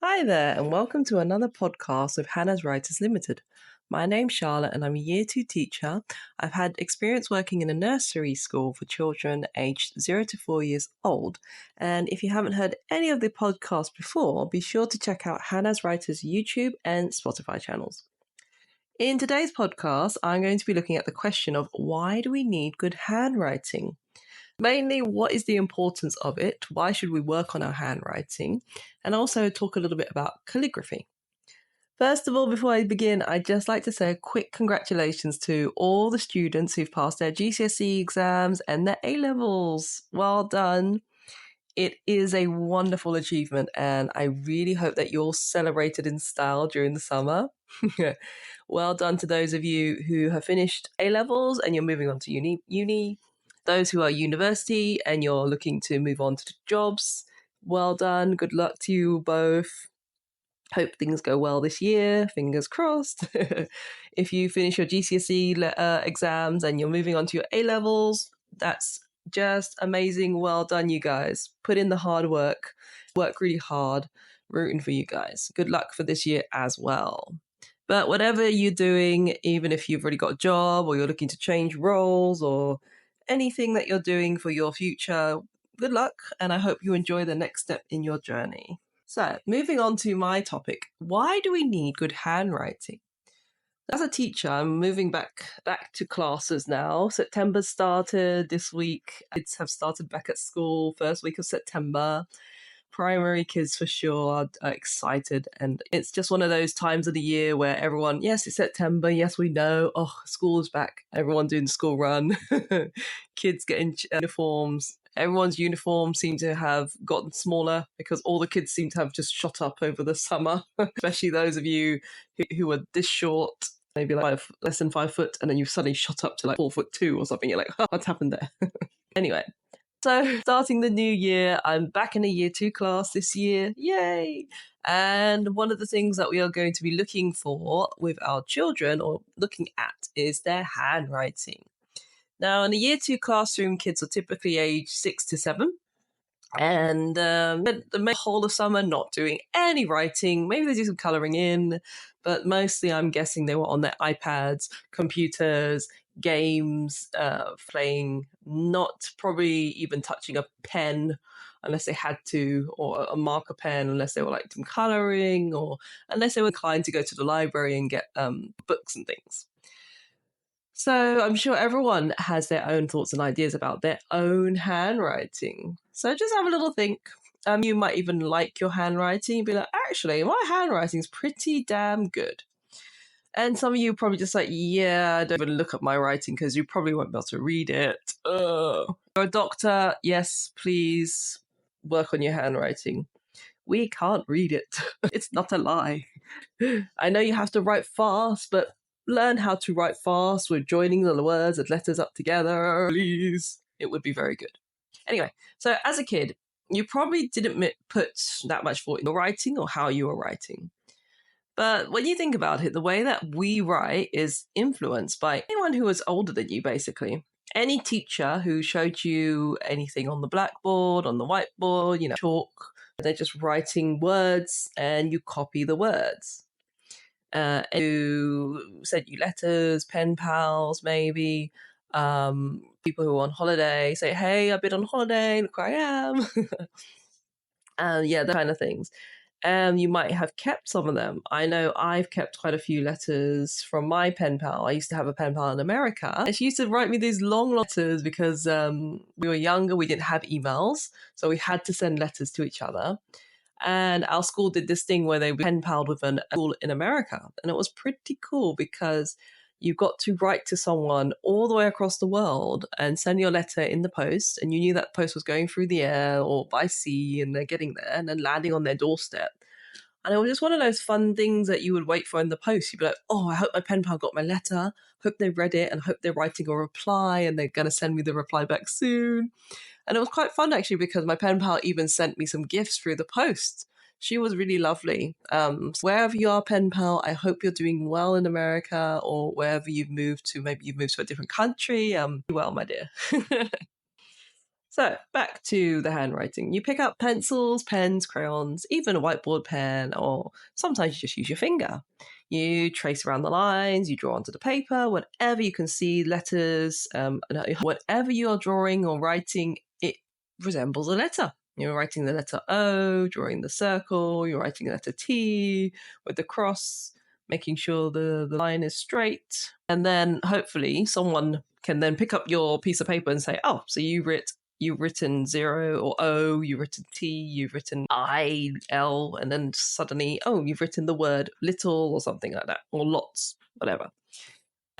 Hi there, and welcome to another podcast of Hanaz Writers Limited. My name's Charlotte, and I'm a Year 2 teacher. I've had experience working in a nursery school for children aged 0 to 4 years old. And if you haven't heard any of the podcasts before, be sure to check out Hanaz Writers' YouTube and Spotify channels. In today's podcast, I'm going to be looking at the question of why do we need good handwriting? Mainly, what is the importance of it? Why should we work on our handwriting? And also talk a little bit about calligraphy. First of all, before I begin, I'd just like to say a quick congratulations to all the students who've passed their GCSE exams and their A-levels. Well done. It is a wonderful achievement, and I really hope that you all celebrated in style during the summer. Well done to those of you who have finished A-levels and you're moving on to uni. Those who are university and you're looking to move on to jobs, well done. Good luck to you both. Hope things go well this year. Fingers crossed. If you finish your GCSE exams and you're moving on to your A-levels, that's just amazing. Well done, you guys. Put in the hard work. Work really hard. Rooting for you guys. Good luck for this year as well. But whatever you're doing, even if you've already got a job or you're looking to change roles or anything that you're doing for your future, good luck, and I hope you enjoy the next step in your journey. So, moving on to my topic, why do we need good handwriting? As a teacher, I'm moving back to classes now. September started this week. Kids have started back at school, first week of September. Primary kids for sure are excited, and it's just one of those times of the year where everyone, yes, it's September, yes, we know, oh, school is back, everyone doing the school run. Kids getting uniforms. Everyone's uniforms seem to have gotten smaller because all the kids seem to have just shot up over the summer, especially those of you who are this short, maybe like less than 5 foot, and then you've suddenly shot up to like 4'2" or something. You're like, oh, what's happened there? Anyway, so starting the new year, I'm back in a year 2 class this year. Yay! And one of the things that we are going to be looking for with our children or looking at is their handwriting. Now, in a year 2 classroom, kids are typically aged 6 to 7. And the whole of summer not doing any writing. Maybe they do some colouring in, but mostly I'm guessing they were on their iPads, computers, games, playing, not probably even touching a pen unless they had to, or a marker pen unless they were like some colouring, or unless they were inclined to go to the library and get books and things. So I'm sure everyone has their own thoughts and ideas about their own handwriting. So just have a little think. You might even like your handwriting and be like, actually, my handwriting's pretty damn good. And some of you probably just like, yeah, don't even look at my writing because you probably won't be able to read it. You're a doctor, yes, please work on your handwriting. We can't read it. It's not a lie. I know you have to write fast, but learn how to write fast with joining the words and letters up together, please. It would be very good. Anyway, so as a kid, you probably didn't put that much thought in your writing or how you were writing. But when you think about it, the way that we write is influenced by anyone who was older than you, basically. Any teacher who showed you anything on the blackboard, on the whiteboard, chalk, they're just writing words and you copy the words. Who sent you letters, pen pals, maybe. People who are on holiday say, hey, I've been on holiday, look where I am. That kind of things. You might have kept some of them. I know I've kept quite a few letters from my pen pal. I used to have a pen pal in America, and she used to write me these long letters because we were younger, we didn't have emails, so we had to send letters to each other. And our school did this thing where they pen palled with a school in America. And it was pretty cool because you got to write to someone all the way across the world and send your letter in the post. And you knew that post was going through the air or by sea and they're getting there and then landing on their doorstep. And it was just one of those fun things that you would wait for in the post. You'd be like, oh, I hope my pen pal got my letter. Hope they read it and hope they're writing a reply and they're going to send me the reply back soon. And it was quite fun, actually, because my pen pal even sent me some gifts through the post. She was really lovely. So wherever you are, pen pal, I hope you're doing well in America or wherever you've moved to. Maybe you've moved to a different country. Well, my dear. So back to the handwriting. You pick up pencils, pens, crayons, even a whiteboard pen, or sometimes you just use your finger. You trace around the lines, you draw onto the paper, whatever you can see, letters, whatever you are drawing or writing, it resembles a letter. You're writing the letter O, drawing the circle, you're writing the letter T with the cross, making sure the line is straight. And then hopefully someone can then pick up your piece of paper and say, oh, so you've written 0 or O, you've written T, you've written I, L, and then suddenly, oh, you've written the word little or something like that, or lots, whatever.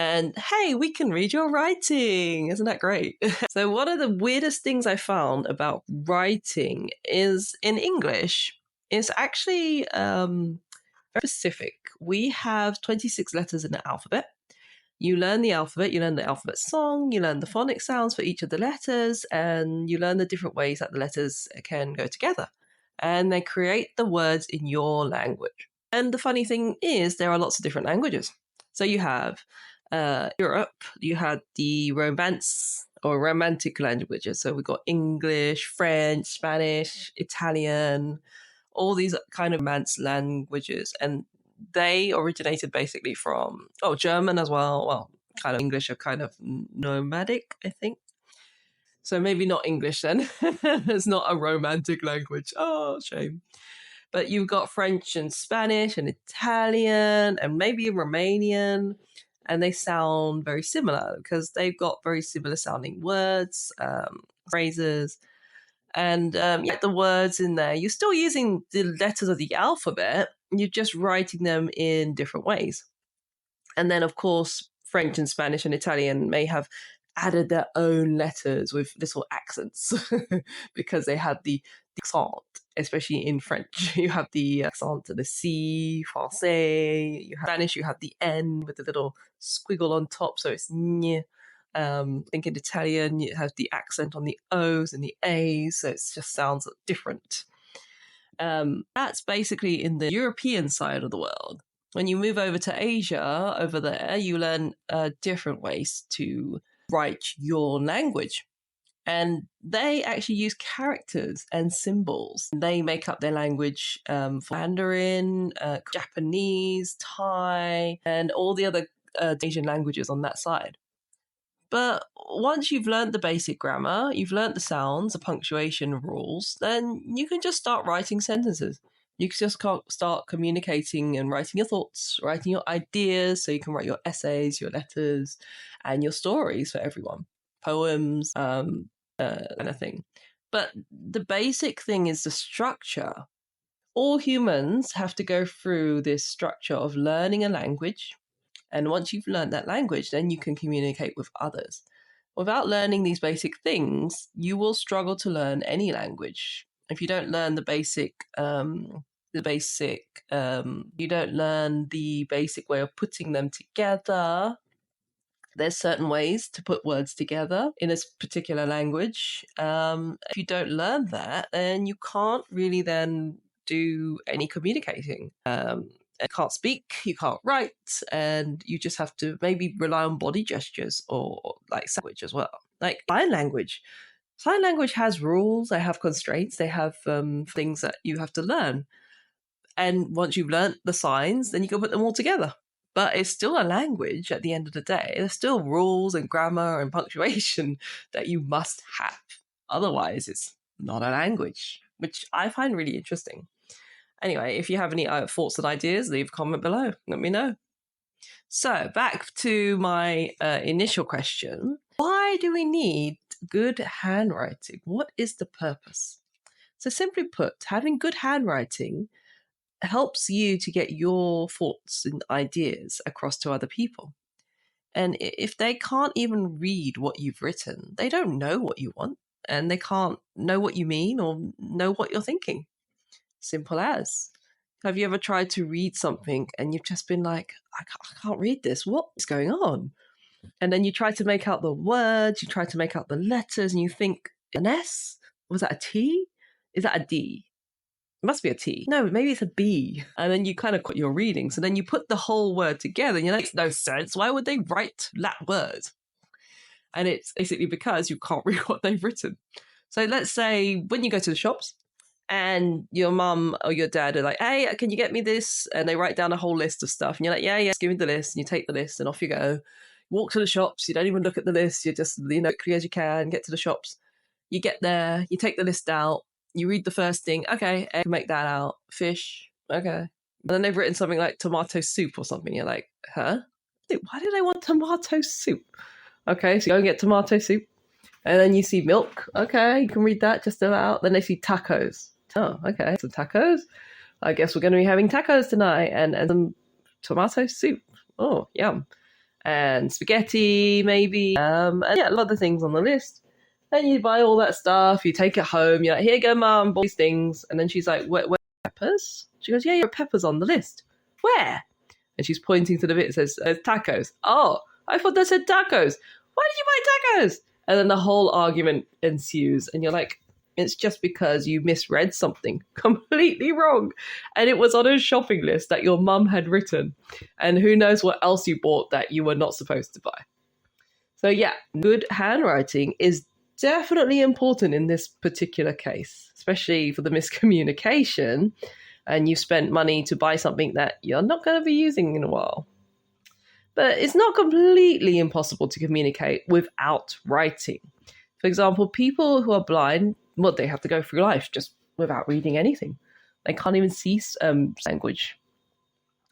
And hey, we can read your writing. Isn't that great? So one of the weirdest things I found about writing is in English, it's actually very specific. We have 26 letters in the alphabet. You learn the alphabet, you learn the alphabet song, you learn the phonic sounds for each of the letters, and you learn the different ways that the letters can go together. And they create the words in your language. And the funny thing is, there are lots of different languages. So you have Europe, you had the Romance or Romantic languages. So we've got English, French, Spanish, Italian, all these kind of Romance languages. And they originated basically from, German as well. Well, kind of English are kind of nomadic, I think. So maybe not English then. It's not a romantic language. Oh, shame. But you've got French and Spanish and Italian and maybe Romanian. And they sound very similar because they've got very similar sounding words, phrases. And yet the words in there, you're still using the letters of the alphabet. You're just writing them in different ways. And then, of course, French and Spanish and Italian may have added their own letters with little accents because they have the accent, especially in French. You have the accent of the C, français. You have Spanish, you have the N with the little squiggle on top, so it's ñ. I think in Italian, you have the accent on the O's and the A's, so it just sounds different. That's basically in the European side of the world. When you move over to Asia, over there, you learn different ways to write your language. And they actually use characters and symbols. They make up their language for Mandarin, Japanese, Thai, and all the other Asian languages on that side. But once you've learned the basic grammar, you've learned the sounds, the punctuation rules, then you can just start writing sentences. You can just start communicating and writing your thoughts, writing your ideas, so you can write your essays, your letters, and your stories for everyone. Poems, kind of thing. But the basic thing is the structure. All humans have to go through this structure of learning a language. And once you've learned that language, then you can communicate with others. Without learning these basic things, you will struggle to learn any language. If you don't learn you don't learn the basic way of putting them together. There's certain ways to put words together in a particular language. If you don't learn that, then you can't really then do any communicating. You can't speak, you can't write, and you just have to maybe rely on body gestures or like language as well. Like sign language. Sign language has rules, they have constraints, they have things that you have to learn. And once you've learnt the signs, then you can put them all together. But it's still a language at the end of the day. There's still rules and grammar and punctuation that you must have. Otherwise, it's not a language, which I find really interesting. Anyway, if you have any thoughts and ideas, leave a comment below. Let me know. So back to my initial question. Why do we need good handwriting? What is the purpose? So simply put, having good handwriting helps you to get your thoughts and ideas across to other people. And if they can't even read what you've written, they don't know what you want and they can't know what you mean or know what you're thinking. Simple as. Have you ever tried to read something and you've just been like, I can't read this. What is going on? And then you try to make out the words, you try to make out the letters, and you think, an S? Was that a T? Is that a D? It must be a T. No, maybe it's a B. And then you kind of quit your reading. So then you put the whole word together and you're like, it makes no sense. Why would they write that word? And it's basically because you can't read what they've written. So let's say when you go to the shops and your mum or your dad are like, hey, can you get me this? And they write down a whole list of stuff. And you're like, yeah, just give me the list. And you take the list and off you go. Walk to the shops. You don't even look at the list. You just, quickly as you can, get to the shops. You get there. You take the list out. You read the first thing. Okay, I can make that out. Fish. Okay. And then they've written something like tomato soup or something. You're like, huh? Why do they want tomato soup? Okay, so you go and get tomato soup. And then you see milk. Okay, you can read that just about. Then they see tacos. Oh, okay, some tacos. I guess we're going to be having tacos tonight and some tomato soup. Oh, yum. And spaghetti, maybe. And yeah, a lot of things on the list. Then you buy all that stuff. You take it home. You're like, here you go, Mum, all these things. And then she's like, where peppers? She goes, yeah, your peppers on the list. Where? And she's pointing to the bit that says tacos. Oh, I thought that said tacos. Why did you buy tacos? And then the whole argument ensues. And you're like, it's just because you misread something completely wrong. And it was on a shopping list that your mum had written. And who knows what else you bought that you were not supposed to buy. So yeah, good handwriting is definitely important in this particular case, especially for the miscommunication. And you've spent money to buy something that you're not going to be using in a while. But it's not completely impossible to communicate without writing. For example, people who are blind, well, they have to go through life just without reading anything. They can't even see language.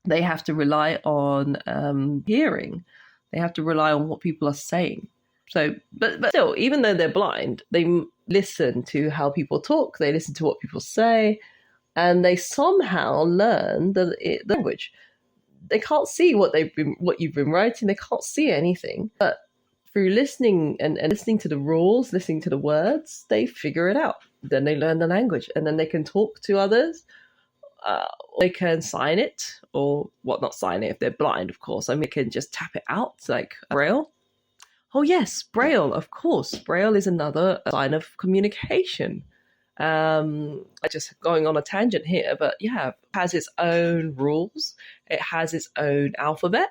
They have to rely on hearing. They have to rely on what people are saying. So, but still, even though they're blind, they listen to how people talk. They listen to what people say, and they somehow learn the language. They can't see what you've been writing. They can't see anything, but through listening and listening to the rules, listening to the words, they figure it out. Then they learn the language, and then they can talk to others. They can sign it, or not sign it if they're blind, of course. I mean, they can just tap it out, like Braille. Oh yes, Braille, of course. Braille is another sign of communication. I'm just going on a tangent here, but yeah, it has its own rules. It has its own alphabet.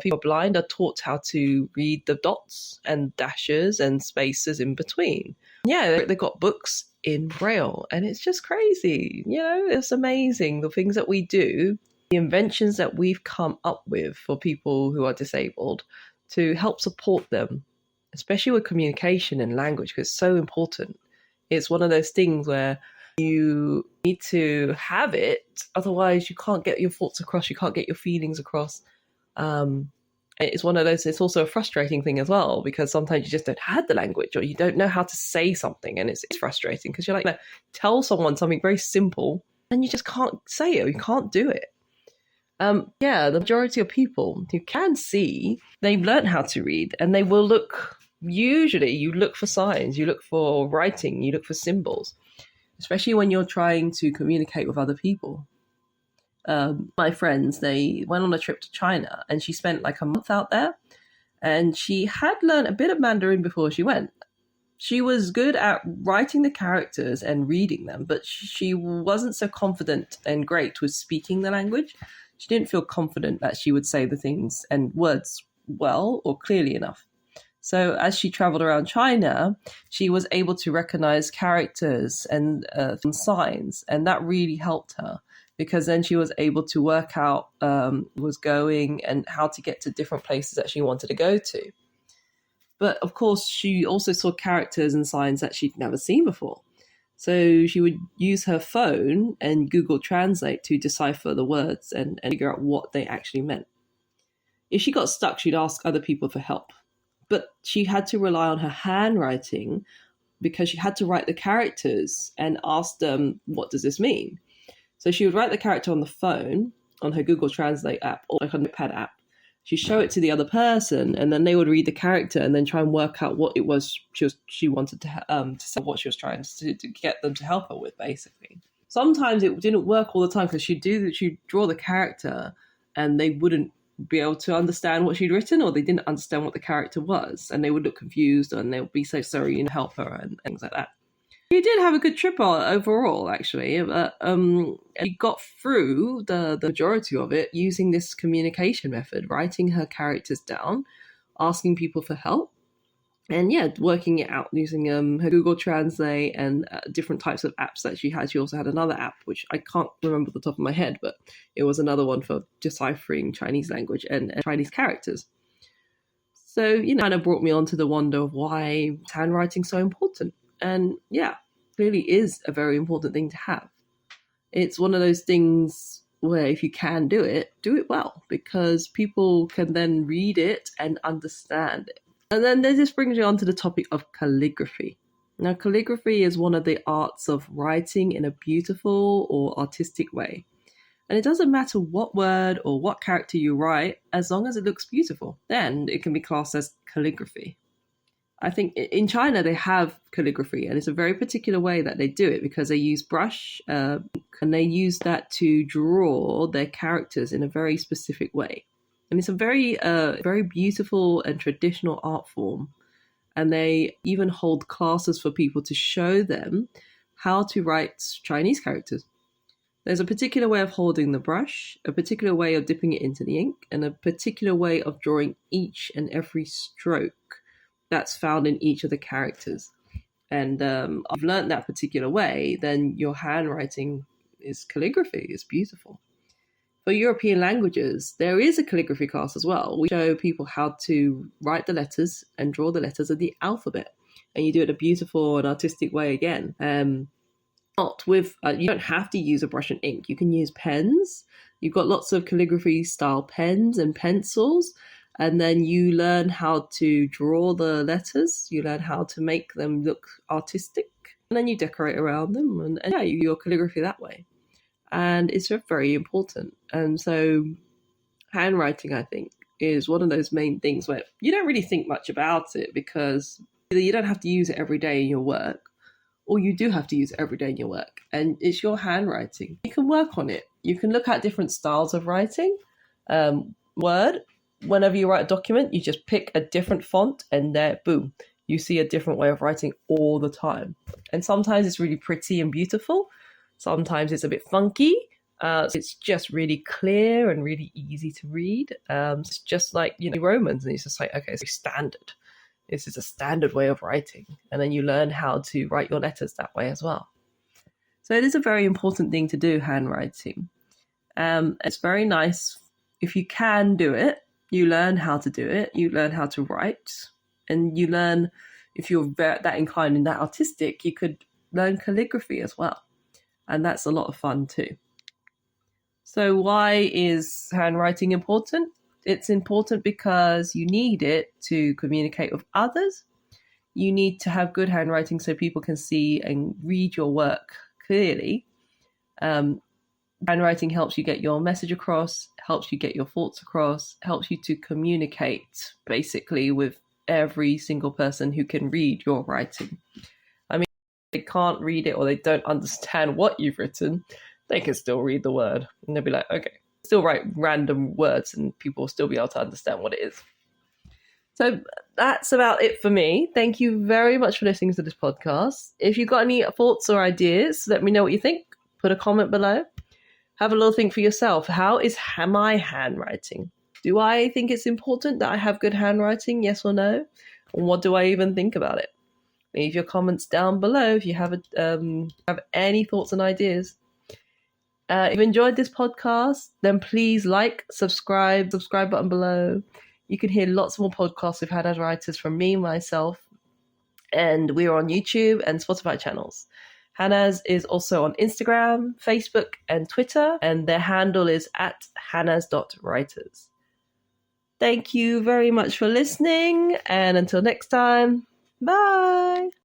People blind are taught how to read the dots and dashes and spaces in between. Yeah, they've got books in Braille, and it's just crazy. It's amazing the things that we do, the inventions that we've come up with for people who are disabled to help support them, especially with communication and language, because it's so important. It's one of those things where you need to have it, otherwise you can't get your thoughts across, you can't get your feelings across. It's one of those, it's also a frustrating thing as well, because sometimes you just don't have the language, or you don't know how to say something, and it's frustrating because you're like, tell someone something very simple and you just can't say it, or you can't do it. The majority of people who can see, they've learned how to read, and they will look. Usually you look for signs, you look for writing, you look for symbols, especially when you're trying to communicate with other people. My friends, they went on a trip to China, and she spent like a month out there, and she had learned a bit of Mandarin before she went. She was good at writing the characters and reading them, but she wasn't so confident and great with speaking the language. She didn't feel confident that she would say the things and words well or clearly enough. So as she traveled around China, she was able to recognize characters and signs, and that really helped her, because then she was able to work out was going and how to get to different places that she wanted to go to. But of course, she also saw characters and signs that she'd never seen before. So she would use her phone and Google Translate to decipher the words and figure out what they actually meant. If she got stuck, she'd ask other people for help. But she had to rely on her handwriting, because she had to write the characters and ask them, what does this mean? So she would write the character on the phone, on her Google Translate app, or like a notepad app. She'd show it to the other person, and then they would read the character and then try and work out what it was she wanted to say, what she was trying to get them to help her with, basically. Sometimes it didn't work all the time, because she'd draw the character and they wouldn't be able to understand what she'd written, or they didn't understand what the character was, and they would look confused, and they would be so sorry, help her and things like that. She did have a good trip overall, actually. But she got through the majority of it using this communication method, writing her characters down, asking people for help, And yeah, working it out using her Google Translate and different types of apps that she had. She also had another app, which I can't remember the top of my head, but it was another one for deciphering Chinese language and Chinese characters. So, kind of brought me on to the wonder of why handwriting so important. And yeah, clearly is a very important thing to have. It's one of those things where if you can do it well, because people can then read it and understand it. And then this brings me on to the topic of calligraphy. Now, calligraphy is one of the arts of writing in a beautiful or artistic way. And it doesn't matter what word or what character you write, as long as it looks beautiful, then it can be classed as calligraphy. I think in China they have calligraphy, and it's a very particular way that they do it because they use brush and they use that to draw their characters in a very specific way. And it's a very, very beautiful and traditional art form. And they even hold classes for people to show them how to write Chinese characters. There's a particular way of holding the brush, a particular way of dipping it into the ink, and a particular way of drawing each and every stroke that's found in each of the characters. And I've learned that particular way, then your handwriting is calligraphy. It's beautiful. For European languages, there is a calligraphy class as well. We show people how to write the letters and draw the letters of the alphabet. And you do it a beautiful and artistic way again. Not with, you don't have to use a brush and ink. You can use pens. You've got lots of calligraphy style pens and pencils. And then you learn how to draw the letters. You learn how to make them look artistic. And then you decorate around them. And yeah, your calligraphy that way. And it's very important. And so handwriting, I think, is one of those main things where you don't really think much about it because either you don't have to use it every day in your work, or you do have to use it every day in your work. And it's your handwriting. You can work on it. You can look at different styles of writing. Word, whenever you write a document, you just pick a different font and there, boom, you see a different way of writing all the time. And sometimes it's really pretty and beautiful. Sometimes it's a bit funky. It's just really clear and really easy to read. It's just like, Romans, and it's just like, okay, it's standard. This is a standard way of writing. And then you learn how to write your letters that way as well. So it is a very important thing to do, handwriting. It's very nice. If you can do it, you learn how to do it. You learn how to write. And you learn, if you're that inclined and that artistic, you could learn calligraphy as well. And that's a lot of fun too. So why is handwriting important? It's important because you need it to communicate with others. You need to have good handwriting so people can see and read your work clearly. Handwriting helps you get your message across, helps you get your thoughts across, helps you to communicate basically with every single person who can read your writing. They can't read it or they don't understand what you've written, they can still read the word. And they'll be like, okay, still write random words and people will still be able to understand what it is. So that's about it for me. Thank you very much for listening to this podcast. If you've got any thoughts or ideas, let me know what you think. Put a comment below. Have a little think for yourself. How is my handwriting? Do I think it's important that I have good handwriting? Yes or no? And what do I even think about it? Leave your comments down below if you have any thoughts and ideas. If you enjoyed this podcast, then please subscribe button below. You can hear lots more podcasts with Hanaz Writers from me, myself, and we're on YouTube and Spotify channels. Hanaz is also on Instagram, Facebook, and Twitter, and their handle is @hanaz.writers. Thank you very much for listening, and until next time, bye!